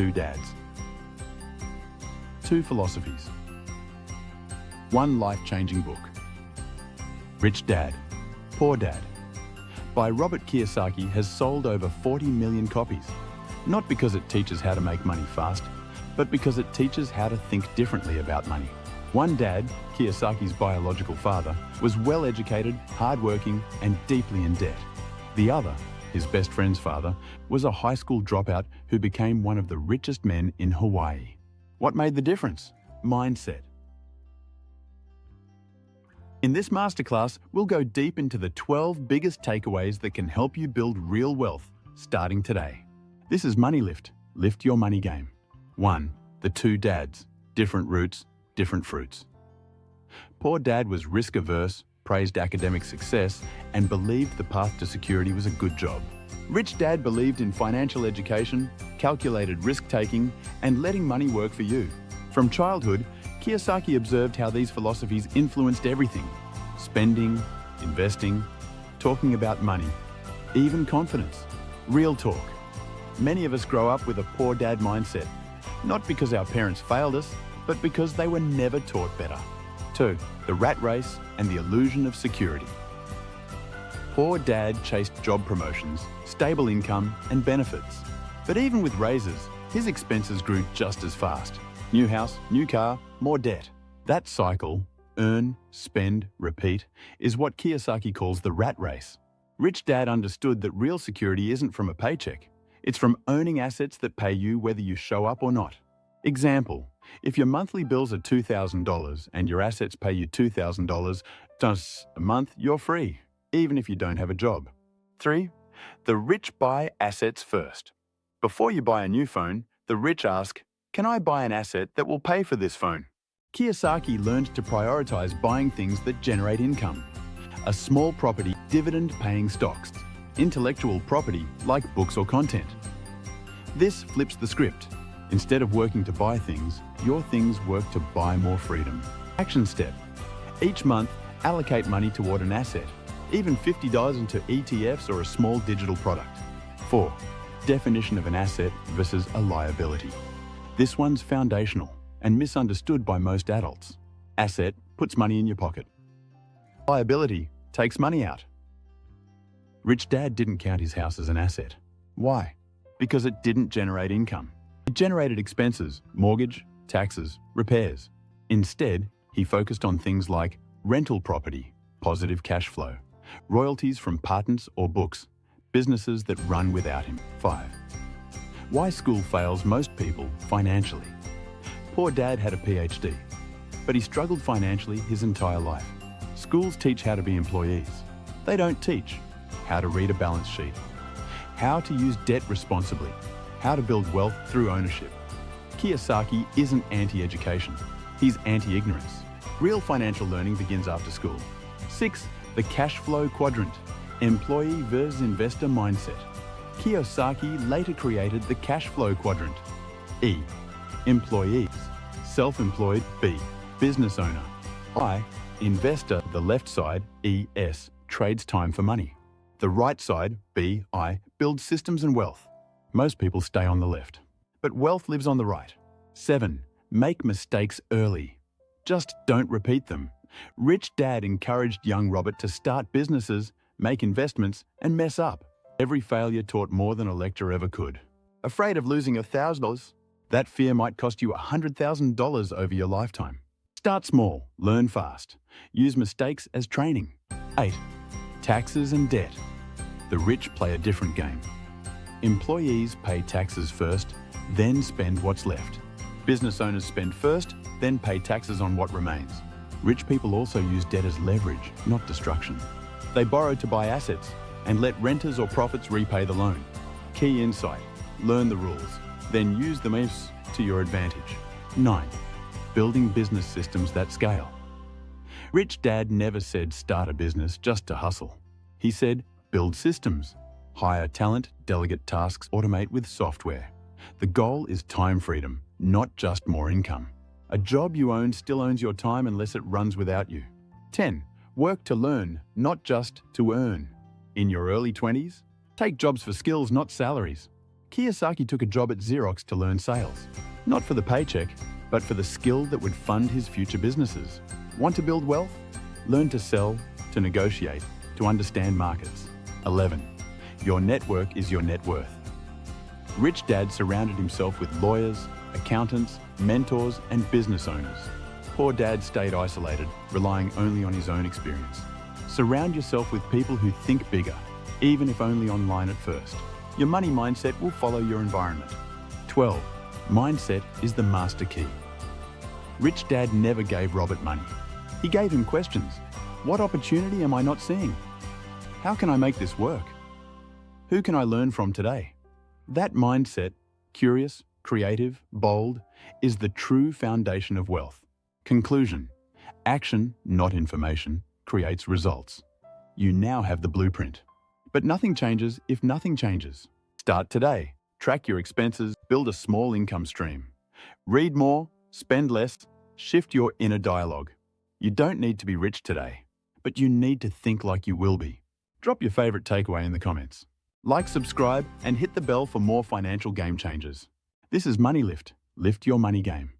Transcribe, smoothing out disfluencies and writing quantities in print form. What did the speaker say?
Two Dads. Two philosophies. One life-changing book. Rich Dad, Poor Dad, by Robert Kiyosaki has sold over 40 million copies. Not because it teaches how to make money fast, but because it teaches how to think differently about money. One dad, Kiyosaki's biological father, was well-educated, hard-working, and deeply in debt. The other, his best friend's father, was a high school dropout who became one of the richest men in Hawaii. What made the difference? Mindset. In this masterclass, we'll go deep into the 12 biggest takeaways that can help you build real wealth starting today. This is Money Lift. Lift your money game. 1. The two dads. Different roots, different fruits. Poor Dad was risk-averse, praised academic success, and believed the path to security was a good job. Rich Dad believed in financial education, calculated risk-taking, and letting money work for you. From childhood, Kiyosaki observed how these philosophies influenced everything: spending, investing, talking about money, even confidence. Real talk. Many of us grow up with a poor dad mindset, not because our parents failed us, but because they were never taught better. 2. The rat race and the illusion of security. Poor Dad chased job promotions, stable income, and benefits. But even with raises, his expenses grew just as fast. New house, new car, more debt. That cycle, earn, spend, repeat, is what Kiyosaki calls the rat race. Rich Dad understood that real security isn't from a paycheck. It's from owning assets that pay you whether you show up or not. Example, if your monthly bills are $2,000 and your assets pay you $2,000 a month, you're free, even if you don't have a job. 3. The rich buy assets first. Before you buy a new phone, the rich ask, "Can I buy an asset that will pay for this phone?" Kiyosaki learned to prioritize buying things that generate income. A small property, dividend-paying stocks. Intellectual property, like books or content. This flips the script. Instead of working to buy things, your things work to buy more freedom. Action step. Each month, allocate money toward an asset, even $50 into ETFs or a small digital product. 4. Definition of an asset versus a liability. This one's foundational and misunderstood by most adults. Asset puts money in your pocket. Liability takes money out. Rich Dad didn't count his house as an asset. Why? Because it didn't generate income. It generated expenses, mortgage, taxes, repairs. Instead, he focused on things like rental property, positive cash flow, royalties from patents or books, businesses that run without him. 5. Why school fails most people financially. Poor Dad had a PhD, but he struggled financially his entire life. Schools teach how to be employees. They don't teach how to read a balance sheet, how to use debt responsibly, how to build wealth through ownership. Kiyosaki isn't anti-education. He's anti-ignorance. Real financial learning begins after school. 6. The cash flow quadrant. Employee versus investor mindset. Kiyosaki later created the cash flow quadrant. E. Employees. Self-employed. B. Business owner. I. Investor. The left side, ES, trades time for money. The right side, BI, builds systems and wealth. Most people stay on the left, but wealth lives on the right. 7. Make mistakes early. Just don't repeat them. Rich Dad encouraged young Robert to start businesses, make investments, and mess up. Every failure taught more than a lecture ever could. Afraid of losing $1,000? That fear might cost you $100,000 over your lifetime. Start small, learn fast. Use mistakes as training. 8. Taxes and debt. The rich play a different game. Employees pay taxes first, then spend what's left. Business owners spend first, then pay taxes on what remains. Rich people also use debt as leverage, not destruction. They borrow to buy assets and let renters or profits repay the loan. Key insight: learn the rules, then use them to your advantage. 9. Building business systems that scale. Rich Dad never said start a business just to hustle. He said build systems. Hire talent, delegate tasks, automate with software. The goal is time freedom, not just more income. A job you own still owns your time unless it runs without you. 10. Work to learn, not just to earn. In your early 20s, take jobs for skills, not salaries. Kiyosaki took a job at Xerox to learn sales, not for the paycheck, but for the skill that would fund his future businesses. Want to build wealth? Learn to sell, to negotiate, to understand markets. 11. Your network is your net worth. Rich Dad surrounded himself with lawyers, accountants, mentors, and business owners. Poor Dad stayed isolated, relying only on his own experience. Surround yourself with people who think bigger, even if only online at first. Your money mindset will follow your environment. 12. Mindset is the master key. Rich Dad never gave Robert money. He gave him questions. What opportunity am I not seeing? How can I make this work? Who can I learn from today? That mindset, curious, creative, bold, is the true foundation of wealth. Conclusion: action, not information, creates results. You now have the blueprint. But nothing changes if nothing changes. Start today. Track your expenses, build a small income stream. Read more, spend less, shift your inner dialogue. You don't need to be rich today, but you need to think like you will be. Drop your favorite takeaway in the comments. Like, subscribe, and hit the bell for more financial game changers. This is Money Lift. Lift your money game.